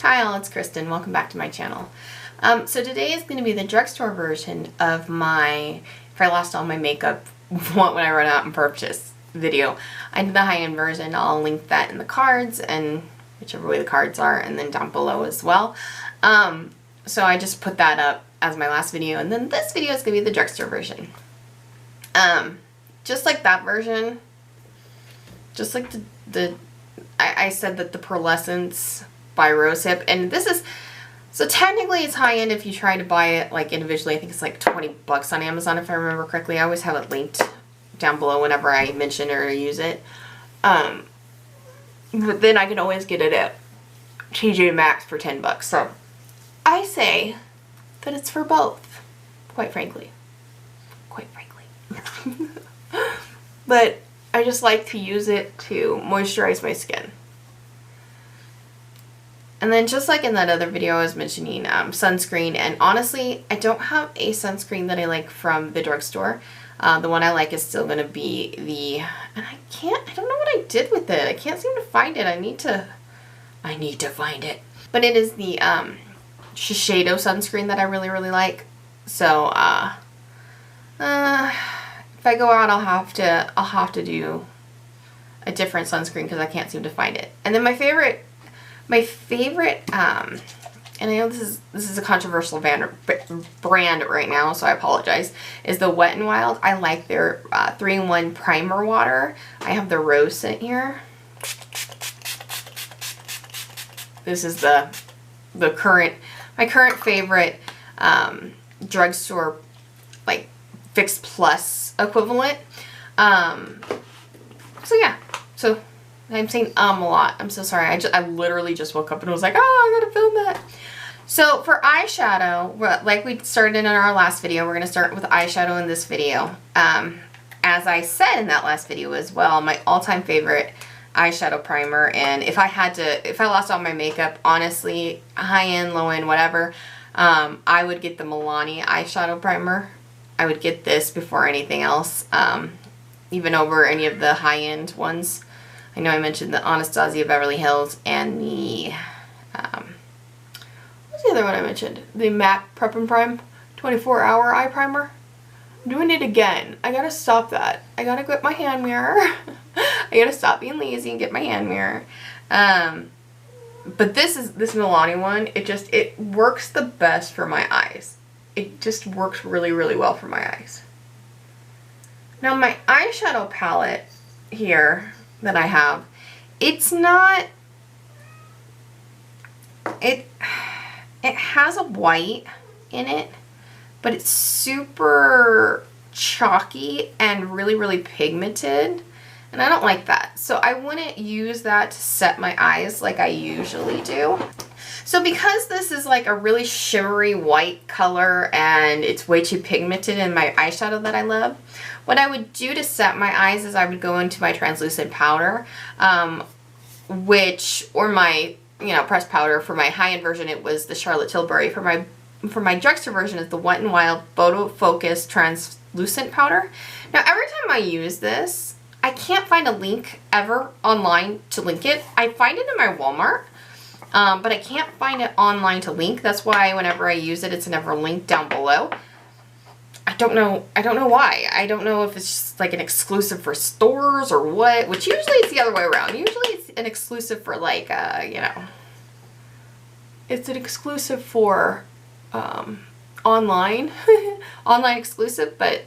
Hi all, it's Kristen. Welcome back to my channel. So today is going to be the drugstore version of my If I Lost All My Makeup What Would I Run Out and Purchase video. I did the high-end version. I'll link that in the cards and whichever way the cards are, and then down below as well. So I just put that up as my last video, and then this video is going to be the drugstore version. Just like that version, just like I said that the Pearlessence by Rosehip, and this is, so technically it's high-end if you try to buy it like individually. I think it's like 20 bucks on Amazon if I remember correctly. I always have it linked down below whenever I mention or use it. But then I can always get it at TJ Maxx for 10 bucks. So I say that it's for both, quite frankly. Quite frankly. But I just like to use it to moisturize my skin. And then just like in that other video I was mentioning sunscreen, and honestly I don't have a sunscreen that I like from the drugstore. The one I like is still going to be the, and I don't know what I did with it. I can't seem to find it. I need to find it. But it is the Eyeshadow sunscreen that I really like. So if I go out I'll have to do a different sunscreen because I can't seem to find it. And then my favorite and I know this is a controversial brand right now, so I apologize, is the Wet n Wild. I like their 3-in-1 primer water. I have the rose scent here. This is my current favorite drugstore like Fix Plus equivalent. So yeah, so I'm saying a lot. I'm so sorry. I literally just woke up and was like, oh, I gotta film that. So for eyeshadow, like we started in our last video, we're gonna start with eyeshadow in this video. As I said in that last video as well, my all-time favorite eyeshadow primer, and if I lost all my makeup, honestly, high-end, low-end, whatever, I would get the MILANI eyeshadow primer. I would get this before anything else, even over any of the high-end ones. I know I mentioned the Anastasia Beverly Hills and the, what's the other one I mentioned? The MAC Prep and Prime 24-hour eye primer. I'm doing it again. I gotta stop that. I gotta get my hand mirror. I gotta stop being lazy and get my hand mirror. But this MILANI one, it works the best for my eyes. It just works really well for my eyes. Now my eyeshadow palette here that I have, it's not, it has a white in it, but it's super chalky and really pigmented, and I don't like that. So I wouldn't use that to set my eyes like I usually do. So because this is like a really shimmery white color and it's way too pigmented in my eyeshadow that I love, what I would do to set my eyes is I would go into my translucent powder, or my, pressed powder. For my high-end version it was the Charlotte Tilbury. For my drugstore version it's the Wet n Wild PhotoFocus translucent powder. Now every time I use this, I can't find a link ever online to link it. I find it in my Walmart. But I can't find it online to link. That's why whenever I use it, it's never linked down below. I don't know why. I don't know if it's just like an exclusive for stores or what, which usually it's the other way around. Usually it's an exclusive for like, it's an exclusive for, online, online exclusive, but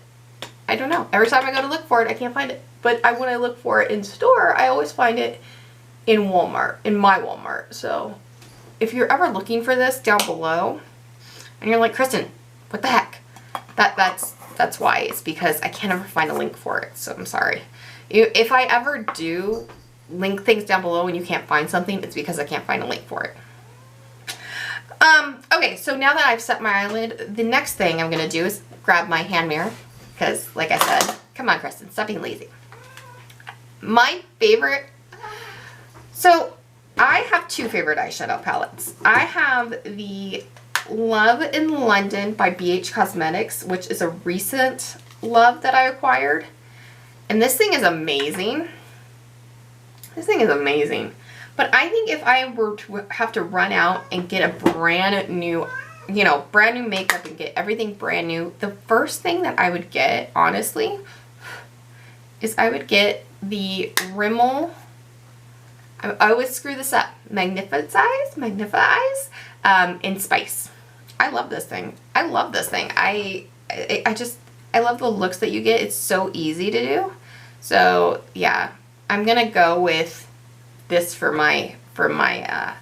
I don't know. Every time I go to look for it, I can't find it. But when I look for it in store, I always find it in Walmart, in my Walmart. So if you're ever looking for this down below and you're like, Kristen, what the heck? That's why. It's because I can't ever find a link for it. So I'm sorry. If I ever do link things down below and you can't find something, it's because I can't find a link for it. Okay, so now that I've set my eyelid, the next thing I'm gonna do is grab my hand mirror, because like I said, come on Kristen, stop being lazy. My favorite, so I have two favorite eyeshadow palettes. I have the Love in London by BH Cosmetics, which is a recent love that I acquired. And this thing is amazing. This thing is amazing. But I think if I were to have to run out and get a brand new, you know, brand new makeup and get everything brand new, the first thing that I would get, honestly, is I would get the Rimmel, I always screw this up, MAGNIF'EYES in Spice. I love this thing. I love this thing. I love the looks that you get. It's so easy to do. So yeah, I'm gonna go with this for my affordable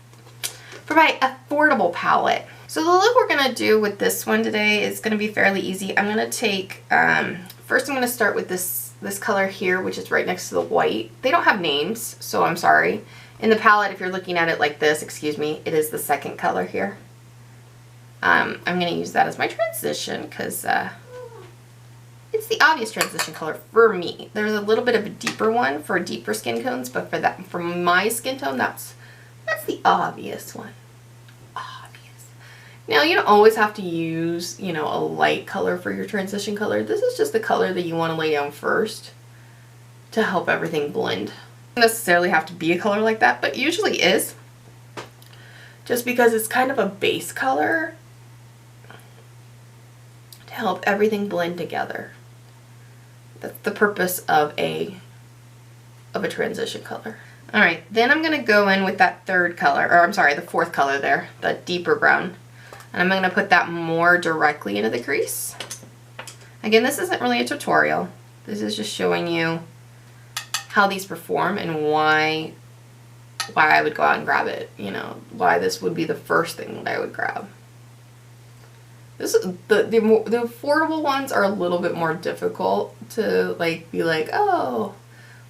palette. So the look we're gonna do with this one today is gonna be fairly easy. I'm gonna take first I'm gonna start with this color here, which is right next to the white. They don't have names, so I'm sorry. In the palette, if you're looking at it like this, excuse me, it is the second color here. I'm gonna use that as my transition because it's the obvious transition color for me. There's a little bit of a deeper one for deeper skin tones, but for my skin tone, that's the obvious one. Obvious. Now, you don't always have to use, you know, a light color for your transition color. This is just the color that you want to lay down first to help everything blend. It doesn't necessarily have to be a color like that, but usually is. Just because it's kind of a base color to help everything blend together. That's the purpose of a transition color. All right, then I'm gonna go in with that third color, or I'm sorry, the fourth color there, the deeper brown. And I'm gonna put that more directly into the crease. Again, this isn't really a tutorial. This is just showing you how these perform and why I would go out and grab it, you know, why this would be the first thing that I would grab. This is the affordable ones are a little bit more difficult to like be like, oh,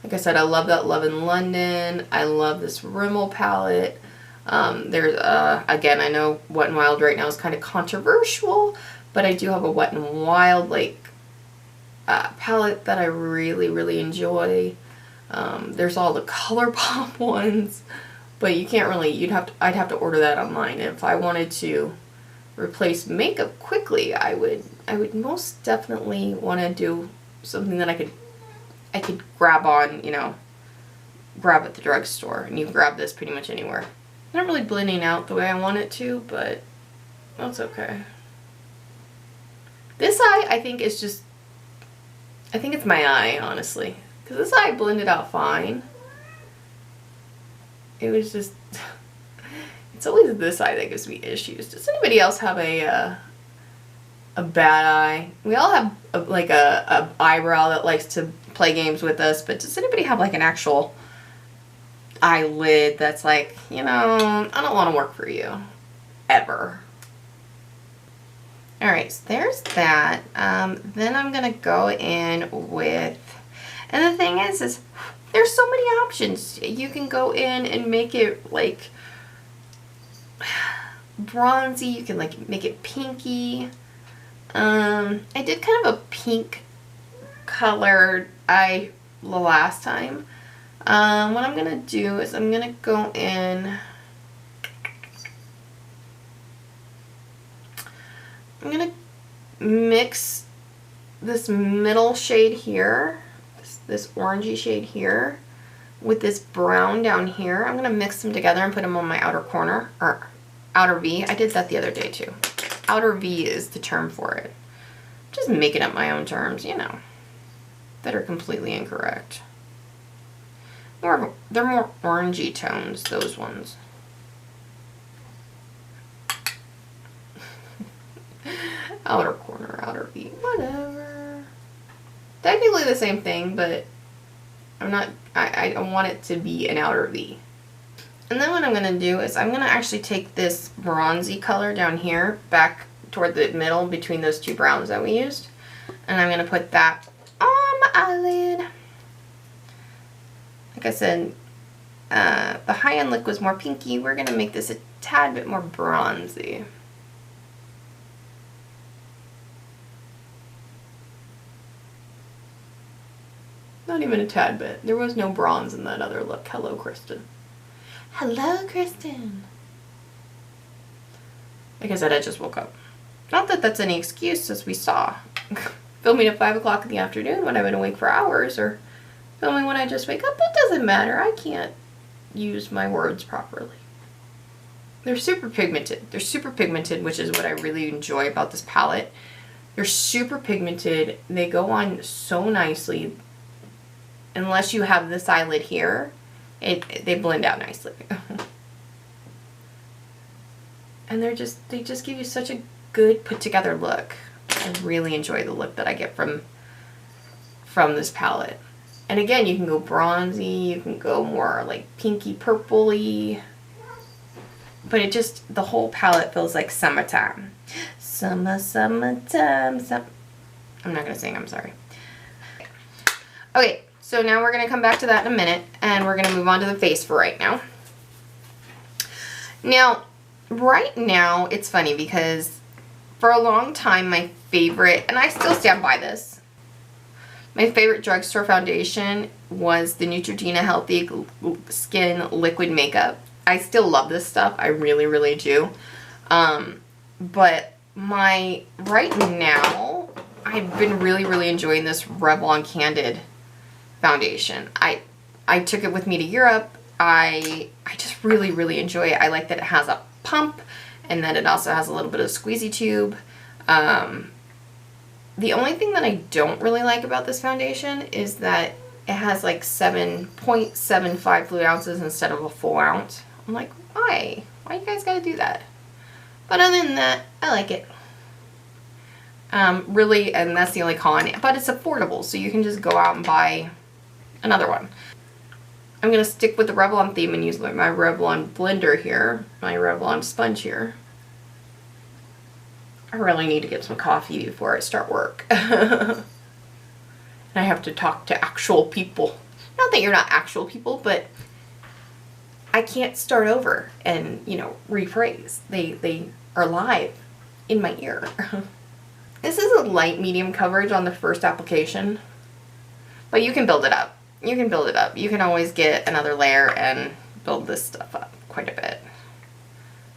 like I said, I love that Love in London. I love this Rimmel palette. There's again, I know Wet n Wild right now is kind of controversial, but I do have a Wet n Wild like palette that I really enjoy. There's all the ColourPop ones, but you can't really, I'd have to order that online. And if I wanted to replace makeup quickly, I would most definitely want to do something that I could grab on, you know, grab at the drugstore, and you can grab this pretty much anywhere. It's not really blending out the way I want it to, but that's okay. This eye, I think, is just, I think it's my eye, honestly. Because this eye blended out fine. It was just, it's always this eye that gives me issues. Does anybody else have a bad eye? We all have a eyebrow that likes to play games with us, but does anybody have like an actual eyelid that's like, you know, I don't want to work for you. Ever. Alright, so there's that. Then I'm going to go in with, and the thing is there's so many options. You can go in and make it like bronzy. You can like make it pinky. I did kind of a pink colored eye the last time. What I'm going to do is I'm going to go in, I'm going to mix this middle shade here, this orangey shade here, with this brown down here. I'm going to mix them together and put them on my outer corner, or outer V. I did that the other day too. Outer V is the term for it. Just making up my own terms, you know, that are completely incorrect. They're more orangey tones, those ones. Outer corner, outer V, whatever. Technically the same thing, but I'm not, I don't want it to be an outer V. And then what I'm going to do is I'm going to actually take this bronzy color down here back toward the middle between those two browns that we used. And I'm going to put that on my eyelid. Like I said, the high-end look was more pinky. We're going to make this a tad bit more bronzy. Not even a tad bit. There was no bronze in that other look. Hello, Kristen. Hello, Kristen. Like I said, I just woke up. Not that that's any excuse, as we saw. Filming at 5 o'clock in the afternoon when I've been awake for hours, or filming when I just wake up, it doesn't matter. I can't use my words properly. They're super pigmented. They're super pigmented, which is what I really enjoy about this palette. They're super pigmented. They go on so nicely. Unless you have this eyelid here, they blend out nicely. And they just give you such a good put together look. I really enjoy the look that I get from this palette. And again, you can go bronzy, you can go more like pinky purpley. But it just, the whole palette feels like summertime. Summertime. I'm not gonna sing, I'm sorry. Okay, so now we're gonna come back to that in a minute, and we're gonna move on to the face for right now. Now, right now, it's funny because for a long time, my favorite, and I still stand by this, my favorite drugstore foundation was the Neutrogena Healthy Skin Liquid Makeup. I still love this stuff. I really, really do. But right now, I've been really, really enjoying this Revlon Candid foundation. I took it with me to Europe. I just really, really enjoy it. I like that it has a pump and that it also has a little bit of squeezy tube. The only thing that I don't really like about this foundation is that it has like 7.75 fluid ounces instead of a full ounce. I'm like, why? Why you guys gotta do that? But other than that, I like it. Really, and that's the only con. But it's affordable, so you can just go out and buy another one. I'm gonna stick with the Revlon theme and use my Revlon blender here, my Revlon sponge here. I really need to get some coffee before I start work. And I have to talk to actual people. Not that you're not actual people, but I can't start over and, you know, rephrase. They are live in my ear. This is a light medium coverage on the first application, but you can build it up. You can build it up. You can always get another layer and build this stuff up quite a bit,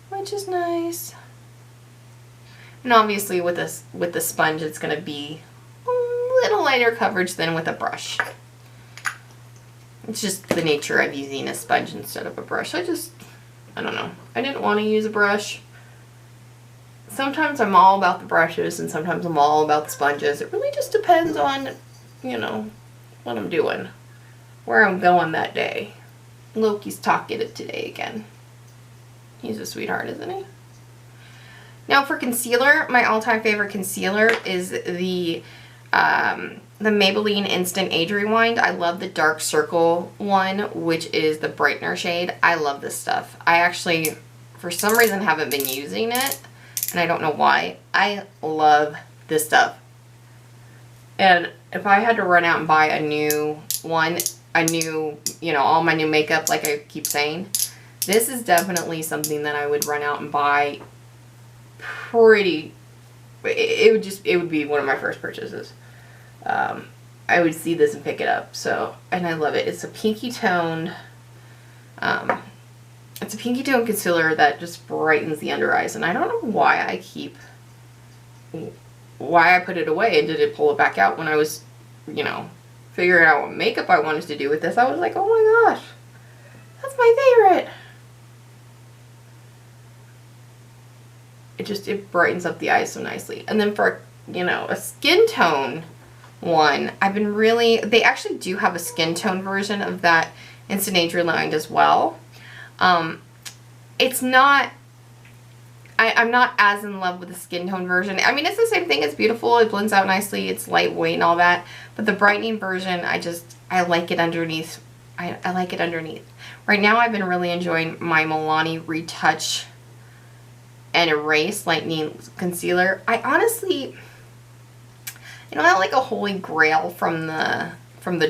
which is nice. And obviously with the sponge, it's going to be a little lighter coverage than with a brush. It's just the nature of using a sponge instead of a brush. I don't know. I didn't want to use a brush. Sometimes I'm all about the brushes and sometimes I'm all about the sponges. It really just depends on, you know, what I'm doing, where I'm going that day. Loki's talking it today again. He's a sweetheart, isn't he? Now for concealer, my all-time favorite concealer is the Maybelline Instant Age Rewind. I love the dark circle one, which is the brightener shade. I love this stuff. I actually, for some reason, haven't been using it, and I don't know why. I love this stuff. And if I had to run out and buy a new one, you know, all my new makeup, like I keep saying, this is definitely something that I would run out and buy pretty. It would be one of my first purchases. I would see this and pick it up. So, and I love it. It's a pinky toned, it's a pinky toned concealer that just brightens the under eyes. And I don't know why I put it away and didn't pull it back out when I was, you know, figuring out what makeup I wanted to do with this. I was like, oh my gosh, that's my favorite. It brightens up the eyes so nicely. And then for, you know, a skin tone one, they actually do have a skin tone version of that Instant Age Rewind as well. It's not, I'm not as in love with the skin tone version. I mean, it's the same thing. It's beautiful. It blends out nicely. It's lightweight and all that. But the brightening version, I like it underneath. I like it underneath. Right now, I've been really enjoying my Milani Retouch and Erase Lightening Concealer. I honestly, you know, I like a holy grail from the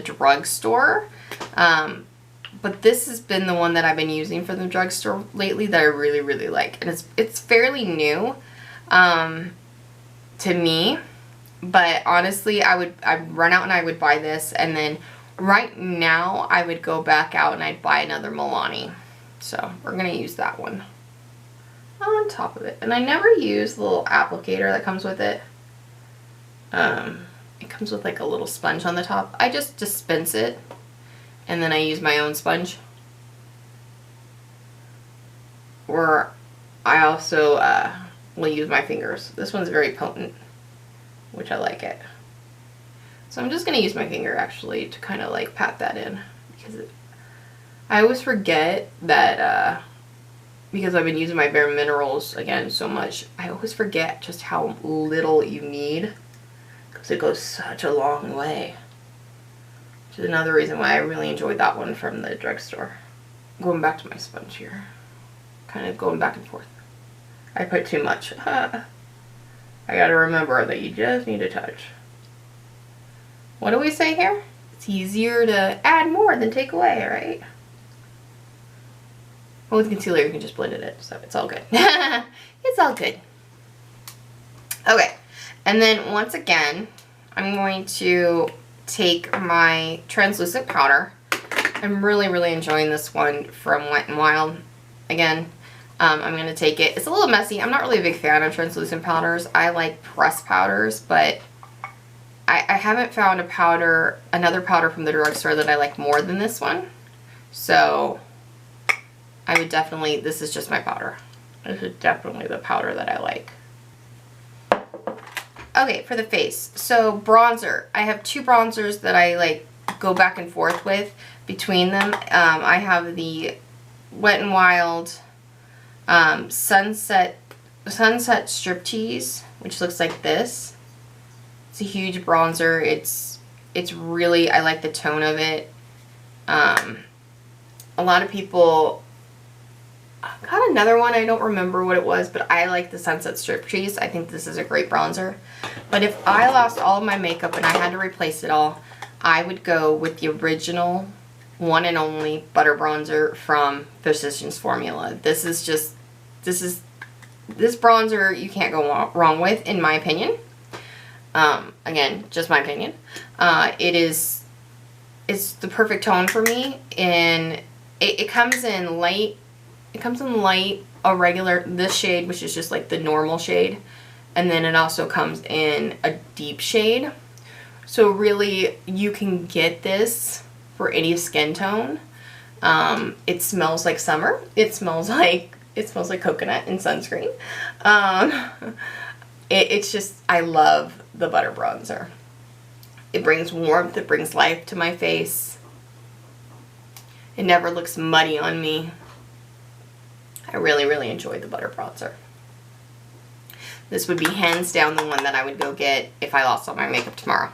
drugstore. But this has been the one that I've been using for the drugstore lately that I really, really like. And it's fairly new to me. But honestly, I'd run out and I would buy this. And then right now, I would go back out and I'd buy another Milani. So we're going to use that one on top of it. And I never use the little applicator that comes with it. It comes with like a little sponge on the top. I just dispense it and then I use my own sponge. or I also will use my fingers. This one's very potent, which I like it. So I'm just going to use my finger actually to kind of like pat that in, because I always forget that because I've been using my Bare Minerals again so much, I always forget just how little you need, because it goes such a long way. Which is another reason why I really enjoyed that one from the drugstore. Going back to my sponge here, kind of going back and forth. I put too much. I gotta remember that you just need a touch. What do we say here? It's easier to add more than take away, right? Well, with concealer you can just blend it in, so it's all good. It's all good. Okay, and then once again, I'm going to take my translucent powder. I'm really, really enjoying this one from Wet n Wild. Again, I'm going to take it. It's a little messy. I'm not really a big fan of translucent powders. I like pressed powders, but I haven't found another powder from the drugstore that I like more than this one. So I would definitely, this is just my powder. This is definitely the powder that I like. Okay, for the face. So bronzer. I have two bronzers that I like go back and forth with between them. I have the Wet n Wild Sunset Striptease, which looks like this. It's a huge bronzer. It's really, I like the tone of it. A lot of people got another one. I don't remember what it was, but I like the Sunset Striptease. I think this is a great bronzer. But if I lost all of my makeup and I had to replace it all, I would go with the original one and only butter bronzer from Physicians Formula. This bronzer you can't go wrong with, in my opinion. Again, just my opinion. It's the perfect tone for me, and it comes in light. It comes in light, this shade, which is just like the normal shade, and then it also comes in a deep shade. So really, you can get this for any skin tone. It smells like summer. It smells like coconut and sunscreen. It's just, I love the butter bronzer. It brings warmth, it brings life to my face. It never looks muddy on me. I really, really enjoy the butter bronzer. This would be hands down the one that I would go get if I lost all my makeup tomorrow.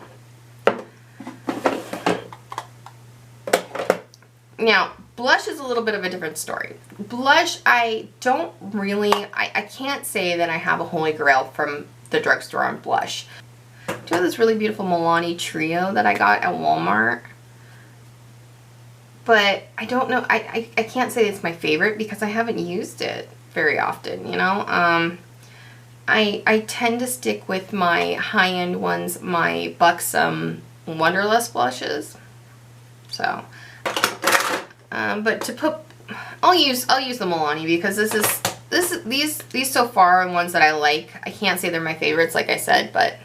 Now, blush is a little bit of a different story. Blush, I can't say that I have a holy grail from the drugstore on blush. I do have this really beautiful MILANI trio that I got at Walmart. But I don't know, I can't say it's my favorite because I haven't used it very often, you know. I tend to stick with my high-end ones, my Buxom Wonderlust blushes. So, but to put, I'll use the MILANI because these so far are ones that I like. I can't say they're my favorites, like I said, but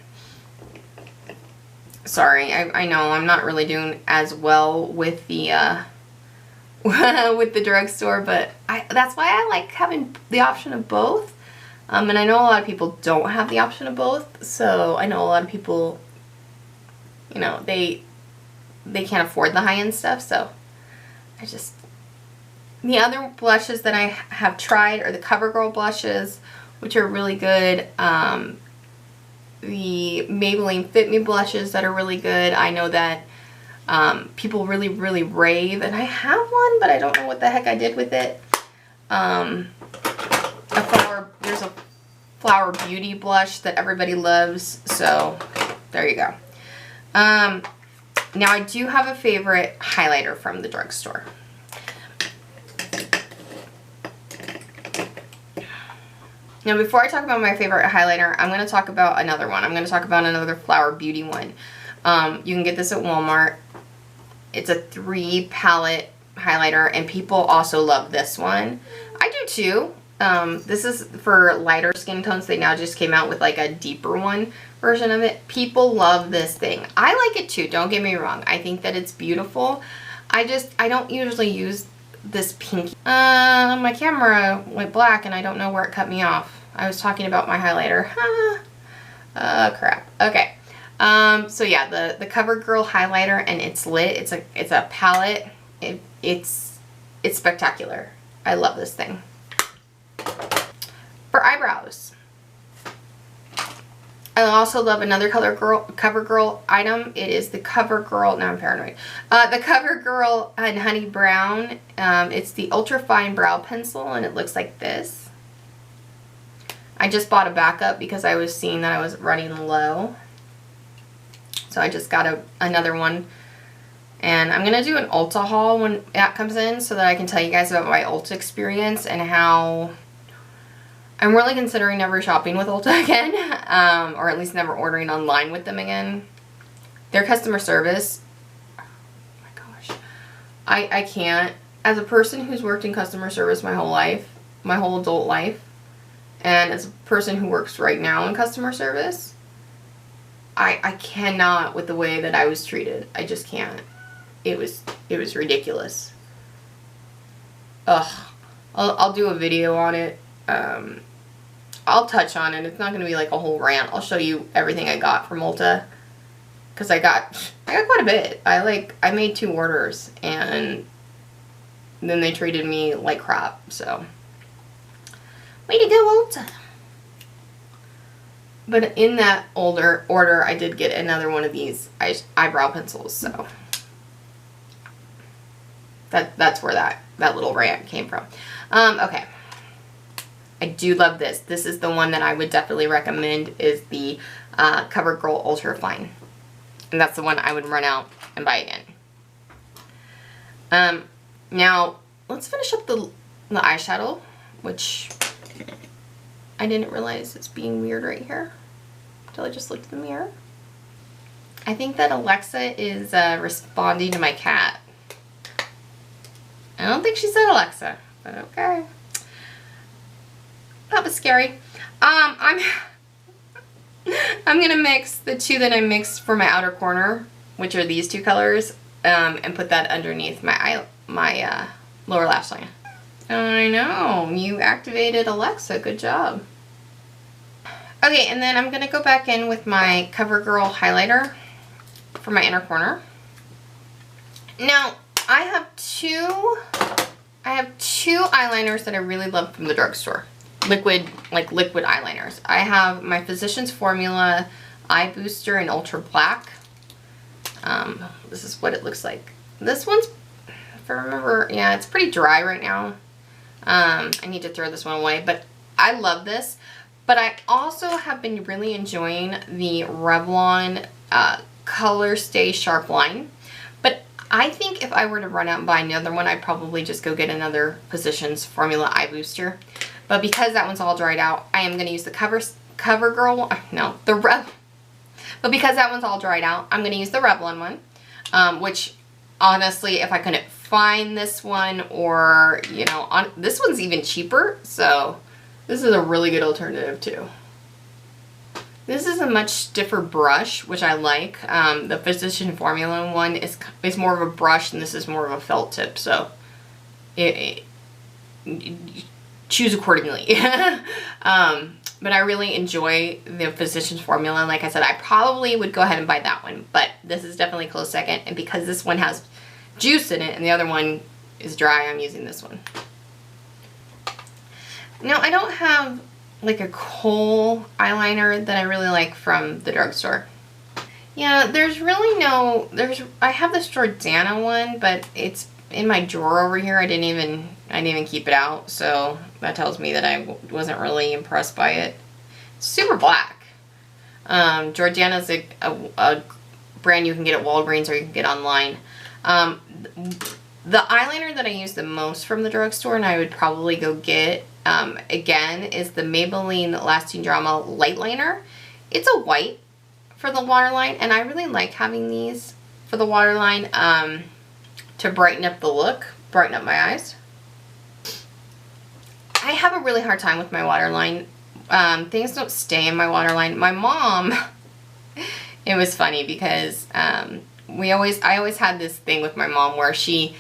sorry, I know I'm not really doing as well with the with the drugstore, but that's why I like having the option of both. And I know a lot of people don't have the option of both, so I know a lot of people, you know, they can't afford the high-end stuff, so the other blushes that I have tried are the CoverGirl blushes, which are really good. The Maybelline Fit Me blushes that are really good. I know that people really, really rave, and I have one, but I don't know what the heck I did with it. There's a Flower Beauty blush that everybody loves, so there you go. Now I do have a favorite highlighter from the drugstore. Now before I talk about my favorite highlighter, I'm going to talk about another one. I'm going to talk about another Flower Beauty one. You can get this at Walmart. It's a 3 palette highlighter, and people also love this one. I do too. This is for lighter skin tones. They now just came out with like a deeper one version of it. People love this thing. I like it too, don't get me wrong. I think that it's beautiful. I don't usually use this pinky. My camera went black and I don't know where it cut me off. I was talking about my highlighter. Crap. Okay. So yeah, the CoverGirl highlighter, and it's lit. It's a palette. It's spectacular. I love this thing. For eyebrows, I also love another CoverGirl item. It is the CoverGirl, now I'm paranoid. The CoverGirl and Honey Brown. It's the Ultra Fine Brow Pencil, and it looks like this. I just bought a backup because I was seeing that I was running low. So I just got another one. And I'm going to do an Ulta haul when that comes in so that I can tell you guys about my Ulta experience and how I'm really considering never shopping with Ulta again. Or at least never ordering online with them again. Their customer service, oh my gosh. I can't. As a person who's worked in customer service my whole life, my whole adult life, and as a person who works right now in customer service, I cannot with the way that I was treated. I just can't. It was ridiculous. Ugh. I'll do a video on it. I'll touch on it. It's not going to be like a whole rant. I'll show you everything I got from Ulta. Because I got quite a bit. I made 2 orders. And then they treated me like crap. So, way to go, Ulta. But in that order, I did get another one of these eyebrow pencils. So, that's where that little rant came from. Okay. I do love this. This is the one that I would definitely recommend, is the CoverGirl Ultra Fine. And that's the one I would run out and buy again. Now, let's finish up the eyeshadow, which I didn't realize it's being weird right here until I just looked in the mirror. I think that Alexa is responding to my cat. I don't think she said Alexa, but okay. That was scary. I'm gonna mix the 2 that I mixed for my outer corner, which are these 2 colors, and put that underneath my lower lash line. I know, you activated Alexa. Good job. Okay, and then I'm gonna go back in with my CoverGirl highlighter for my inner corner. Now, I have two eyeliners that I really love from the drugstore. Liquid eyeliners. I have my Physicians Formula Eye Booster in Ultra Black. This is what it looks like. This one's, if I remember, yeah, it's pretty dry right now. I need to throw this one away, but I love this. But I also have been really enjoying the Revlon ColorStay Sharp Line. But I think if I were to run out and buy another one, I'd probably just go get another Physicians Formula Eye Booster. But because that one's all dried out, I am going to use the CoverGirl one. No, but because that one's all dried out, I'm going to use the Revlon one. Which, honestly, if I couldn't find this one, or, you know, this one's even cheaper. So, this is a really good alternative, too. This is a much stiffer brush, which I like. The Physician Formula one is more of a brush, and this is more of a felt tip. So, choose accordingly. But I really enjoy the Physicians Formula. Like I said, I probably would go ahead and buy that one. But this is definitely a close second. And because this one has juice in it and the other one is dry, I'm using this one. Now, I don't have like a kohl eyeliner that I really like from the drugstore. Yeah, there's really no, I have this Jordana one, but it's in my drawer over here. I didn't even keep it out, so that tells me that I wasn't really impressed by it. It's super black. Jordana's a brand you can get at Walgreens or you can get online. The eyeliner that I use the most from the drugstore, and I would probably go get again, is the Maybelline Lasting Drama Light Liner. It's a white for the waterline, and I really like having these for the waterline to brighten up the look, brighten up my eyes. I have a really hard time with my waterline. Things don't stay in my waterline. My mom, it was funny because I always had this thing with my mom where she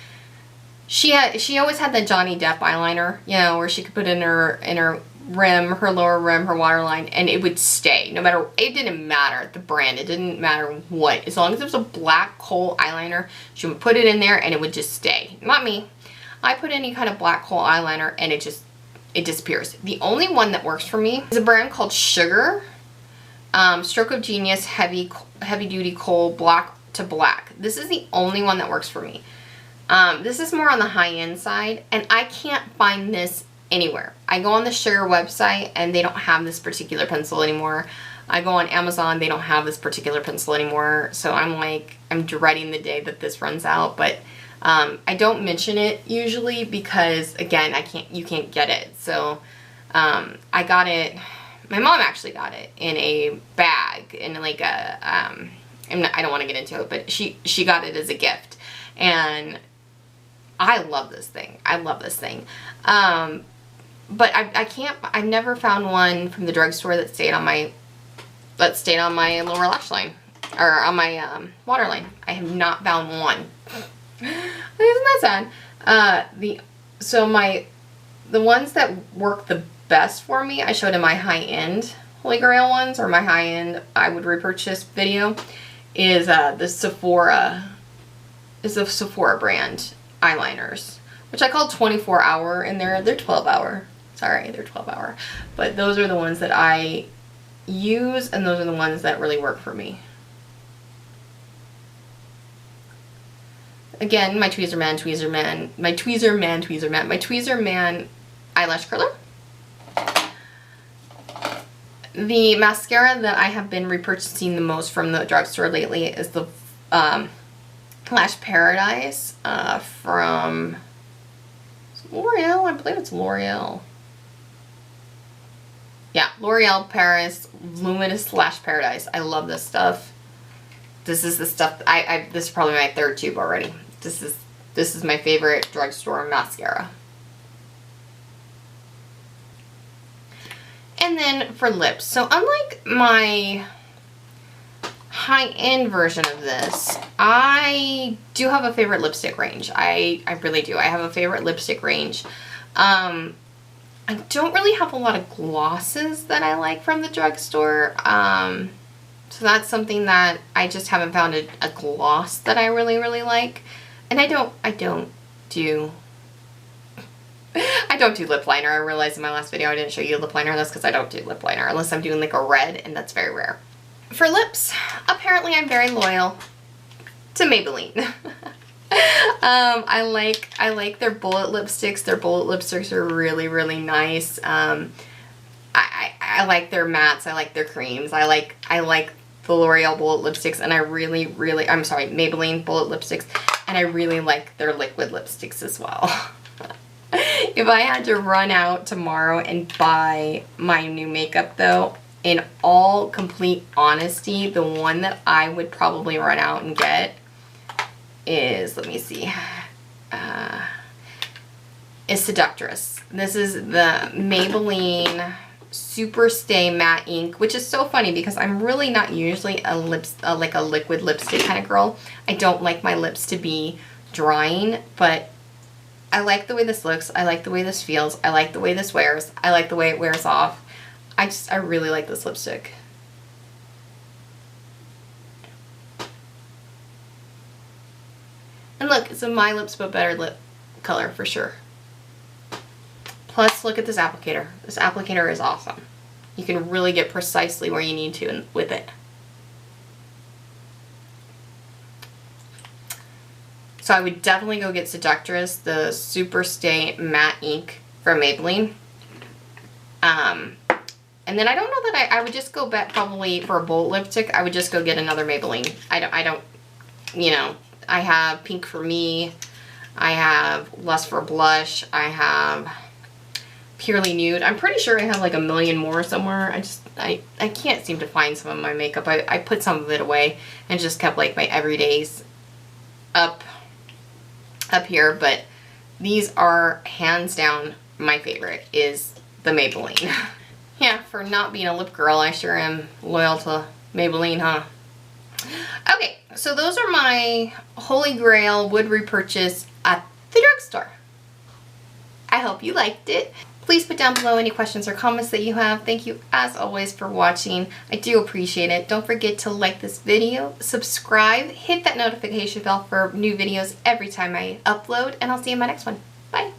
she always had the Johnny Depp eyeliner, you know, where she could put in her rim, her lower rim, her waterline, and it would stay. No matter, it didn't matter the brand, it didn't matter what. As long as it was a black kohl eyeliner, she would put it in there and it would just stay. Not me. I put any kind of black kohl eyeliner and it disappears. The only one that works for me is a brand called Sugar. Stroke of Genius Heavy Duty Kohl Black to Black. This is the only one that works for me. This is more on the high-end side, and I can't find this anywhere. I go on the Sugar website and they don't have this particular pencil anymore. I go on Amazon, they don't have this particular pencil anymore. So I'm dreading the day that this runs out, but I don't mention it usually because, again, you can't get it. So I got it, my mom actually got it in a bag, in like a, I don't want to get into it, but she got it as a gift, and I love this thing. I love this thing. But I've never found one from the drugstore that stayed on my lower lash line, or on my waterline. I have not found one. Isn't that sad? The ones that work the best for me, I showed in my high-end Holy Grail ones, or my high-end I would repurchase video, is the Sephora brand eyeliners, which I call 24-hour, and they're 12-hour. Sorry, they're 12-hour. But those are the ones that I use, and those are the ones that really work for me. Again, my Tweezer Man eyelash curler. The mascara that I have been repurchasing the most from the drugstore lately is the Lash Paradise from L'Oreal. I believe it's L'Oreal. Yeah, L'Oreal Paris Voluminous Lash Paradise. I love this stuff. This is the stuff this is probably my third tube already. This is my favorite drugstore mascara. And then for lips, so unlike my high-end version of this, I do have a favorite lipstick range. I really do. I have a favorite lipstick range. I don't really have a lot of glosses that I like from the drugstore. So that's something that I just haven't found a gloss that I really like. And I don't do lip liner. I realized in my last video I didn't show you lip liner. That's because I don't do lip liner unless I'm doing like a red, and that's very rare. For lips, apparently I'm very loyal to Maybelline. I like their bullet lipsticks. Their bullet lipsticks are really nice. I like their mattes. I like their creams. I like the L'Oreal bullet lipsticks, and I'm sorry, Maybelline bullet lipsticks, and I really like their liquid lipsticks as well. If I had to run out tomorrow and buy my new makeup though, in all complete honesty, the one that I would probably run out and get is, let me see, is Seductress. This is the Maybelline Super Stay Matte Ink, which is so funny because I'm really not usually like a liquid lipstick kind of girl. I don't like my lips to be drying, but I like the way this looks. I like the way this feels. I like the way this wears. I like the way it wears off. I really like this lipstick. And look, it's a My Lips But Better lip color for sure. Plus, look at this applicator. This applicator is awesome. You can really get precisely where you need to with it. So I would definitely go get Seductress, the Super Stay Matte Ink from Maybelline. And then I don't know that I would just go back probably for a bullet lipstick. I would just go get another Maybelline. I don't, you know, I have Pink for Me. I have Lust for Blush. I have Purely Nude. I'm pretty sure I have like a million more somewhere. I can't seem to find some of my makeup. I put some of it away and just kept like my everydays up here. But these are hands down my favorite is the Maybelline. Yeah, for not being a lip girl, I sure am loyal to Maybelline, huh? Okay, so those are my Holy Grail would repurchase at the drugstore. I hope you liked it. Please put down below any questions or comments that you have. Thank you as always for watching. I do appreciate it. Don't forget to like this video, subscribe, hit that notification bell for new videos every time I upload, and I'll see you in my next one. Bye.